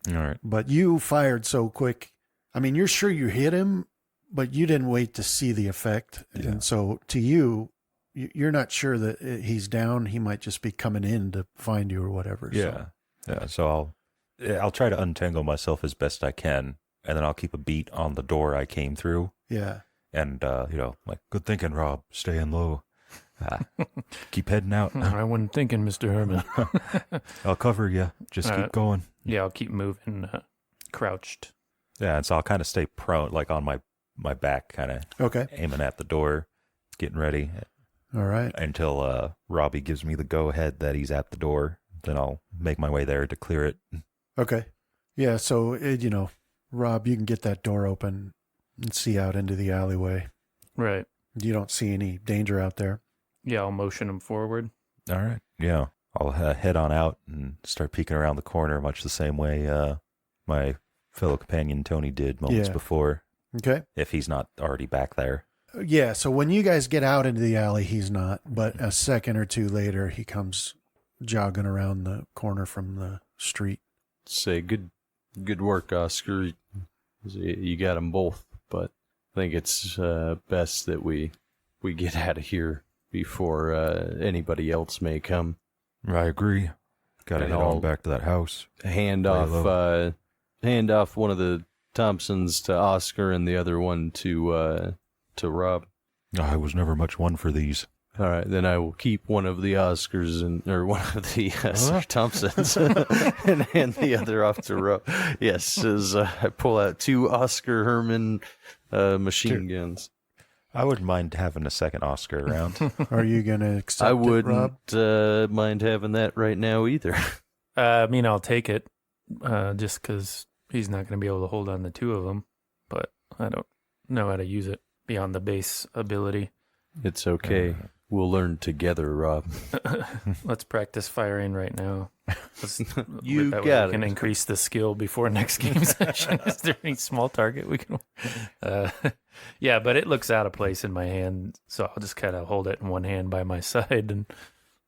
All right. But you fired so quick. I mean, you're sure you hit him, but you didn't wait to see the effect. Yeah. And so to you're not sure that he's down. He might just be coming in to find you or whatever. Yeah. Yeah. So I'll try to untangle myself as best I can, and then I'll keep a beat on the door I came through. Yeah. And, like, good thinking, Rob, staying low. Keep heading out. I wasn't thinking, Mr. Herman. I'll cover you. Just keep going. Yeah, I'll keep moving crouched. Yeah, and so I'll kind of stay prone, like on my back, kind of Okay. aiming at the door, getting ready All right. until Robbie gives me the go-ahead that he's at the door. Then I'll make my way there to clear it. Okay. Yeah, so, Rob, you can get that door open and see out into the alleyway. Right. You don't see any danger out there. Yeah, I'll motion him forward. All right. Yeah. I'll head on out and start peeking around the corner, much the same way my fellow companion Tony did moments Yeah. before, Okay. if he's not already back there. Yeah, so when you guys get out into the alley, he's not. But a second or two later, he comes jogging around the corner from the street. Say good work, Oscar. You got them both, but I think it's best that we get out of here before anybody else may come. I agree. Got to And head I'll on back to that house. Hand Lay off one of the Thompsons to Oscar and the other one to Rob. I was never much one for these. All right, then I will keep one of the Oscars or one of the Sir Thompsons and hand the other off to Rob. Yes, as I pull out 2 Oscar Herman machine guns. I wouldn't mind having a second Oscar around. Are you going to accept I it, Rob? wouldn't mind having that right now either. I'll take it, just because he's not going to be able to hold on the 2 of them. But I don't know how to use it beyond the base ability. It's okay. We'll learn together, Rob. Let's practice firing right now. You that way got we can it. increase the skill before next game session. Is there any small target we can? Yeah, but it looks out of place in my hand, so I'll just kind of hold it in one hand by my side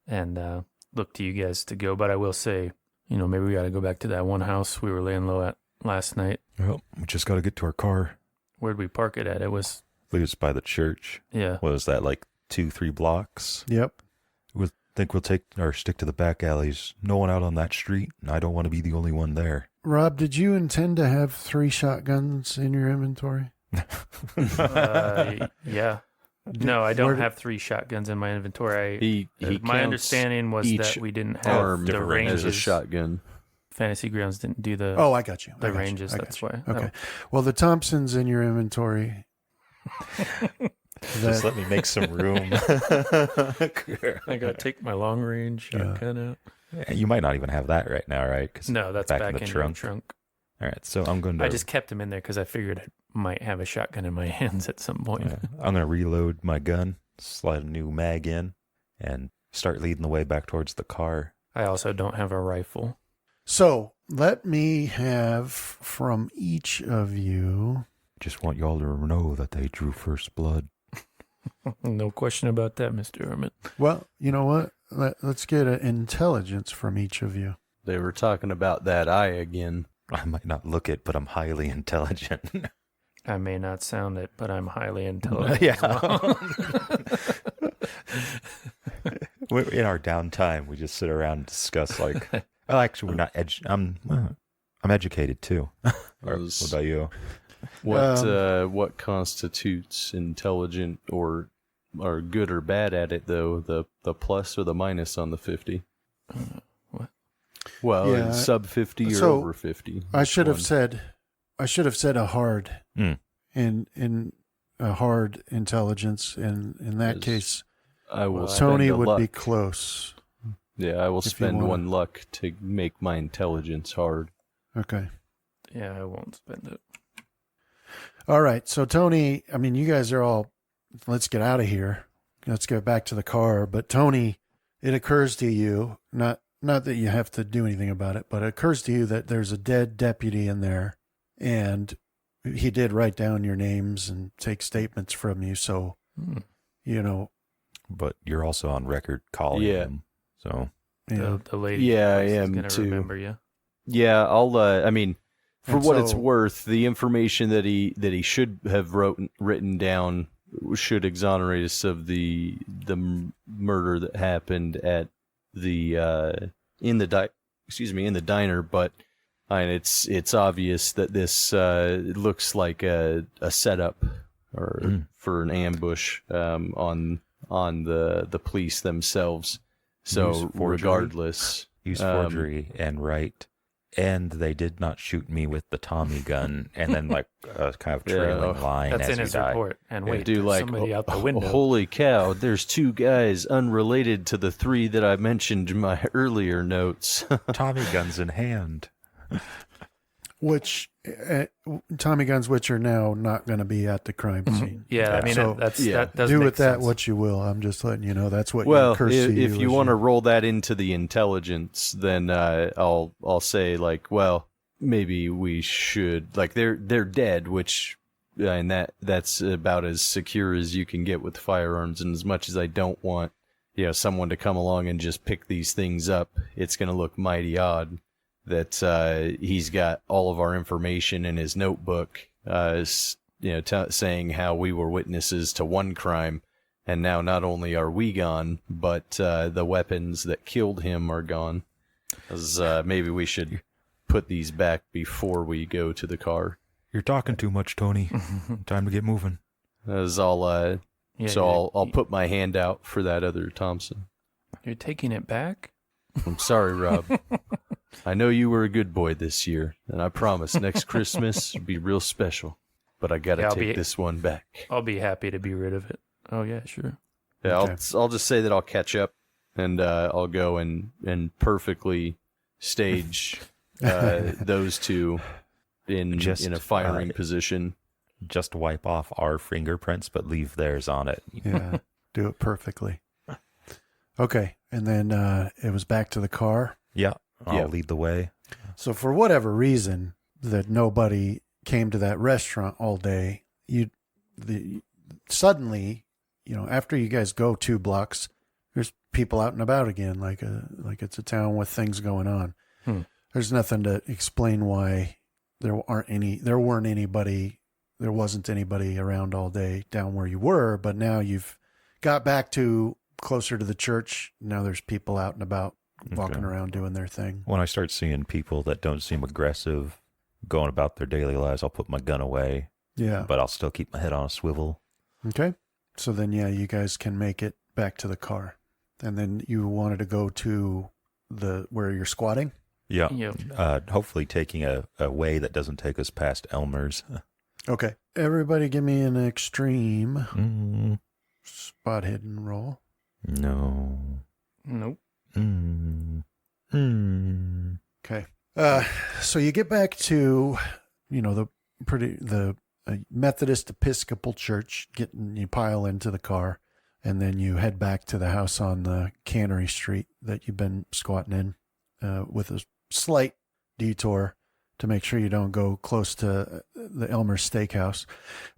and look to you guys to go. But I will say, maybe we got to go back to that one house we were laying low at last night. Well, we just got to get to our car. Where'd we park it at? It was I think it's by the church. yeah. What was that, like 2-3 blocks? Yep. Think we'll stick to the back alleys. No one out on that street, and I don't want to be the only one there. Rob, did you intend to have 3 shotguns in your inventory? Yeah. No, I don't where- have 3 shotguns in my inventory. He My counts understanding was each that we didn't have arm the ranges. as a shotgun. Fantasy Grounds didn't do the Oh, I got you. I the got you. ranges. I got That's you. why. Okay. Well, the Thompsons in your inventory. Just let me make some room. I gotta take my long range Yeah. shotgun out. You might not even have that right now, right? 'Cause No, that's back in the trunk. All right, so I'm going to. I just kept them in there because I figured I might have a shotgun in my hands at some point. Yeah, I'm going to reload my gun, slide a new mag in, and start leading the way back towards the car. I also don't have a rifle. So let me have from each of you. Just want y'all to know that they drew first blood. No question about that, Mr. Hermit. Well, you know what? Let's get an intelligence from each of you. They were talking about that eye again. I might not look it, but I'm highly intelligent. I may not sound it, but I'm highly intelligent. Yeah. as well. In our downtime, we just sit around and discuss like. Well, actually, we're not. I'm educated too. What about you? What constitutes intelligent or good or bad at it though? The plus or the minus on the 50? What? Well, Yeah, it's sub 50 or so over 50. I should have One. said a hard Mm. in a hard intelligence, and in that Yes. case, I will. Tony spend a would luck. be close. Yeah, I will if you spend wanna. 1 luck to make my intelligence hard. Okay. Yeah, I won't spend it. All right. So Tony, I mean, you guys are all. Let's get out of here. Let's get back to the car. But Tony, it occurs to you not that you have to do anything about it, but it occurs to you that there's a dead deputy in there, and he did write down your names and take statements from you. So, you know, But you're also on record calling Yeah. him. So yeah. The lady Yeah, I is am gonna too. remember you. Yeah, I'll. I mean, for And what it's so- worth, the information that he should have written down should exonerate us of the murder that happened at the in the diner. But it's obvious that this it looks like a setup or for an ambush on the police themselves. Use So forgery. regardless, use forgery and write And they did not shoot me with the Tommy gun, and then like a kind of trailing line That's as in you his die. report. And wait, Do there's like, somebody out the window. holy cow, there's 2 guys unrelated to the 3 that I mentioned in my earlier notes. Tommy guns in hand. Which Tommy guns, which are now not going to be at the crime scene. Yeah, I mean, So, that does Do make with that sense. what you will. I'm just letting you know that's what Well, your curse to if you is want to roll that into the intelligence, then I'll say like, well, maybe we should, like, they're dead, which and that's about as secure as you can get with firearms. And as much as I don't want someone to come along and just pick these things up, it's going to look mighty odd that he's got all of our information in his notebook, saying how we were witnesses to one crime, and now not only are we gone, but the weapons that killed him are gone. Maybe we should put these back before we go to the car. You're talking too much, Tony. Time to get moving. I'll put my hand out for that other Thompson. You're taking it back? I'm sorry, Rob. I know you were a good boy this year, and I promise next Christmas will be real special. But I gotta take this one back. I'll be happy to be rid of it. Oh yeah, sure. Yeah, Okay. I'll just say that I'll catch up, and I'll go and perfectly stage those 2 in a firing position. Just wipe off our fingerprints, but leave theirs on it. Yeah, do it perfectly. Okay, and then it was back to the car. Yeah, I'll lead the way. So for whatever reason that nobody came to that restaurant all day, suddenly, after you guys go 2 blocks, there's people out and about again, like it's a town with things going on. There's nothing to explain why there wasn't anybody around all day down where you were, but now you've got back to closer to the church. Now there's people out and about walking around doing their thing. When I start seeing people that don't seem aggressive going about their daily lives, I'll put my gun away. Yeah. But I'll still keep my head on a swivel. Okay. So then, you guys can make it back to the car. And then you wanted to go to where you're squatting? Yeah. Yep. Hopefully taking a way that doesn't take us past Elmer's. Okay. Everybody give me an extreme spot hidden roll. No. Nope. Okay. So you get back to, the Methodist Episcopal Church, you pile into the car, and then you head back to the house on the Cannery Street that you've been squatting in, with a slight detour to make sure you don't go close to the Elmer's Steakhouse.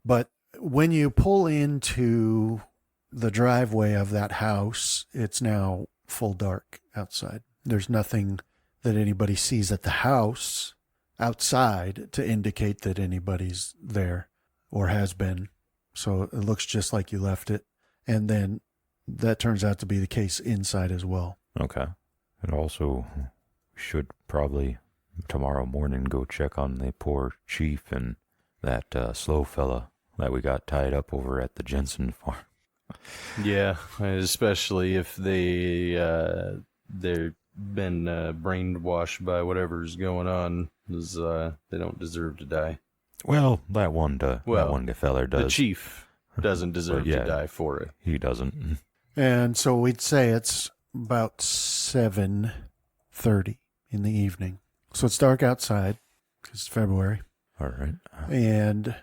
But when you pull into the driveway of that house, it's now full dark outside. There's nothing that anybody sees at the house outside to indicate that anybody's there or has been. So it looks just like you left it. And then that turns out to be the case inside as well. Okay. And also, should probably tomorrow morning go check on the poor chief and that slow fella that we got tied up over at the Jensen farm. Yeah, especially if they've been brainwashed by whatever's going on, because they don't deserve to die. Well, that one feller does. The chief doesn't deserve to die for it. He doesn't. And so we'd say it's about 7:30 in the evening. So it's dark outside because it's February. All right. And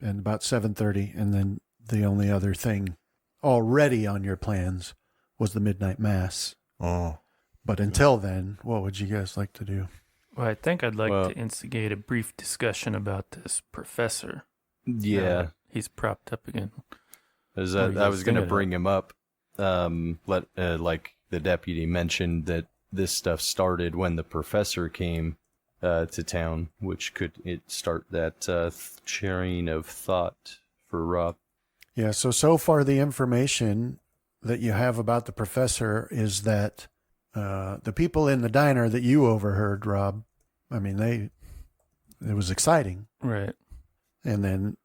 about 7:30, and then the only other thing already on your plans was the midnight mass. Oh. But until then, what would you guys like to do? Well, I think I'd like to instigate a brief discussion about this professor. Yeah. He's propped up again. I was going to bring him up. Like the deputy mentioned that this stuff started when the professor came to town, which could start that sharing of thought for Rob. Yeah, so far the information that you have about the professor is that the people in the diner that you overheard, Rob, I mean, it was exciting. Right. And then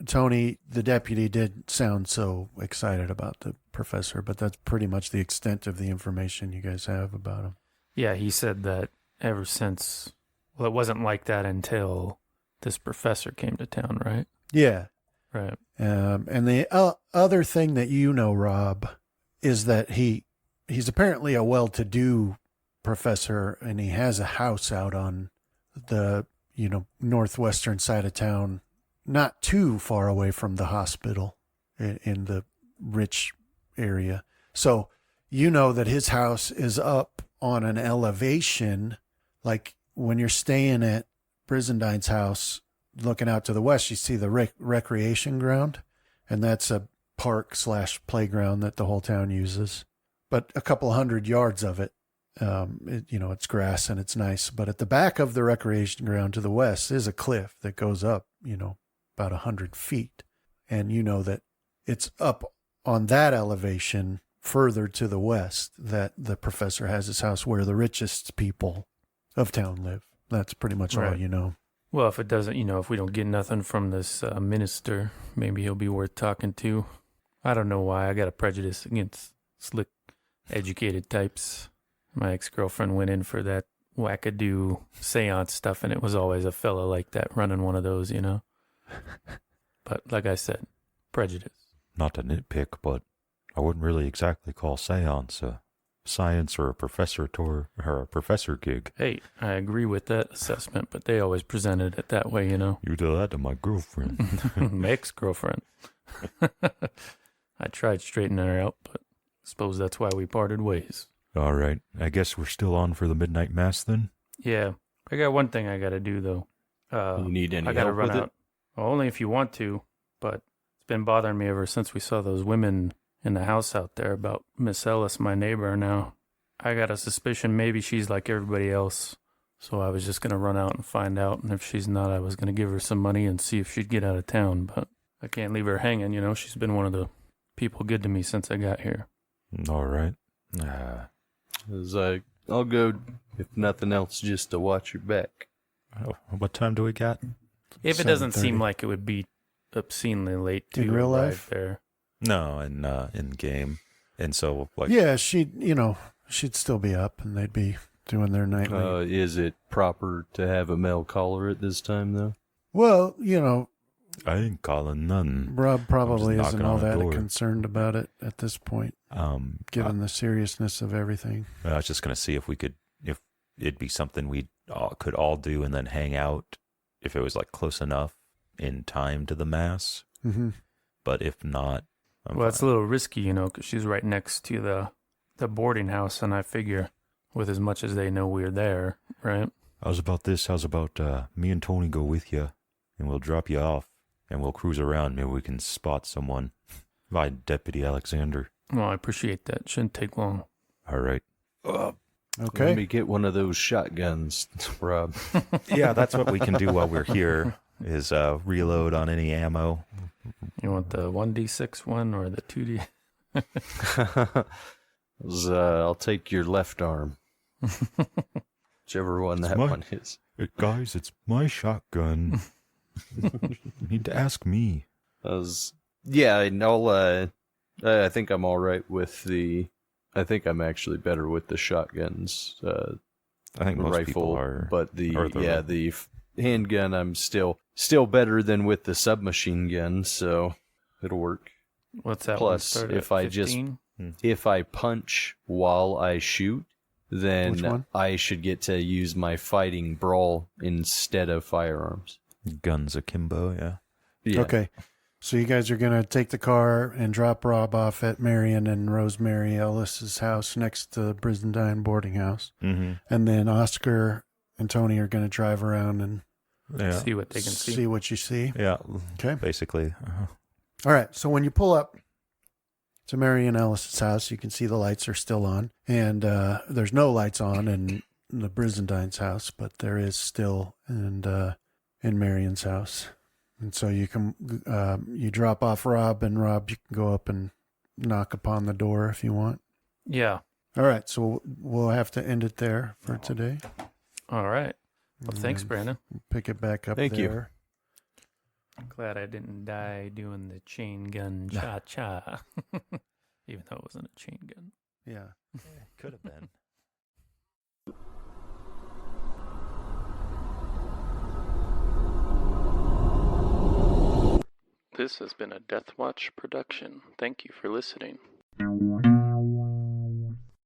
Tony, the deputy, did sound so excited about the professor, but that's pretty much the extent of the information you guys have about him. Yeah, he said that ever since Well, it wasn't like that until this professor came to town, right? Yeah. Right. And the other thing that you know, Rob, is that he's apparently a well-to-do professor, and he has a house out on the, northwestern side of town, not too far away from the hospital in the rich area. So you know that his house is up on an elevation, like when you're staying at Brisendine's house, looking out to the west, you see the recreation ground, and that's a park/playground that the whole town uses. But a couple 100 yards of it, it's grass and it's nice. But at the back of the recreation ground to the west is a cliff that goes up, about 100 feet. And you know that it's up on that elevation further to the west that the professor has his house, where the richest people of town live. That's pretty much all Right. you know. Well, if it doesn't, if we don't get nothing from this minister, maybe he'll be worth talking to. I don't know why. I got a prejudice against slick, educated types. My ex-girlfriend went in for that wackadoo seance stuff, and it was always a fella like that running one of those, But like I said, prejudice. Not to nitpick, but I wouldn't really exactly call seance a science or a professor tour or a professor gig. Hey, I agree with that assessment, but they always presented it that way, You do that to my girlfriend. My ex-girlfriend. I tried straightening her out, but I suppose that's why we parted ways. All right. I guess we're still on for the midnight mass then? Yeah, I got one thing I got to do, though. You need any I got to help run with out. it? Well, only if you want to, but it's been bothering me ever since we saw those women in the house out there about Miss Ellis, my neighbor. Now, I got a suspicion maybe she's like everybody else. So I was just going to run out and find out. And if she's not, I was going to give her some money and see if she'd get out of town. But I can't leave her hanging, She's been one of the people good to me since I got here. All right. 'Cause I'll go, if nothing else, just to watch your back. What time do we got? If it doesn't 7:30. seem like it would be obscenely late to In real arrive life? there. No, in game. And so, Yeah, she'd still be up, and they'd be doing their nightly. Is it proper to have a male caller at this time, though? Well, I ain't calling none. Rob probably I'm just isn't knocking all on the that door. concerned about it at this point, given the seriousness of everything. I was just going to see if it'd be something we could all do and then hang out if it was like close enough in time to the mass. Mm-hmm. But if not, Well, it's a little risky, because she's right next to the boarding house, and I figure with as much as they know we're there, right? How's about me and Tony go with you, and we'll drop you off, and we'll cruise around. Maybe we can spot someone. By Deputy Alexander. Well, I appreciate that. Shouldn't take long. All right. Okay. Let me get one of those shotguns, Rob. Yeah, that's what we can do while we're here, is reload on any ammo. You want the 1d6 one or the 2d? I'll take your left arm. Whichever one that one is. Guys, it's my shotgun. You need to ask me. Yeah, and I think I'm all right with I think I'm actually better with the shotguns. I think most rifle, people are. but the handgun I'm still better than with the submachine gun, so it'll work. What's that Plus, one start if at I just 15? if I punch while I shoot, Which then one? I should get to use my fighting brawl instead of firearms. Guns akimbo, yeah. Yeah. Okay. So you guys are going to take the car and drop Rob off at Marion and Rosemary Ellis's house next to the Brisendine boarding house. Mm-hmm. And then Oscar and Tony are going to drive around and Yeah. See what they can see. see what you see. Yeah. Okay. Basically. All right. So when you pull up to Marion Ellis's house, you can see the lights are still on. And there's no lights on in the Brisendine's house, but there is still in Marion's house. And so you can you drop off Rob, and Rob, you can go up and knock upon the door if you want. Yeah. All right. So we'll have to end it there for today. All right. Well, thanks, Brandon. Pick it back up Thank you. there. Glad I didn't die doing the chain gun cha-cha. Even though it wasn't a chain gun. Yeah. Could have been. This has been a Deathwatch production. Thank you for listening.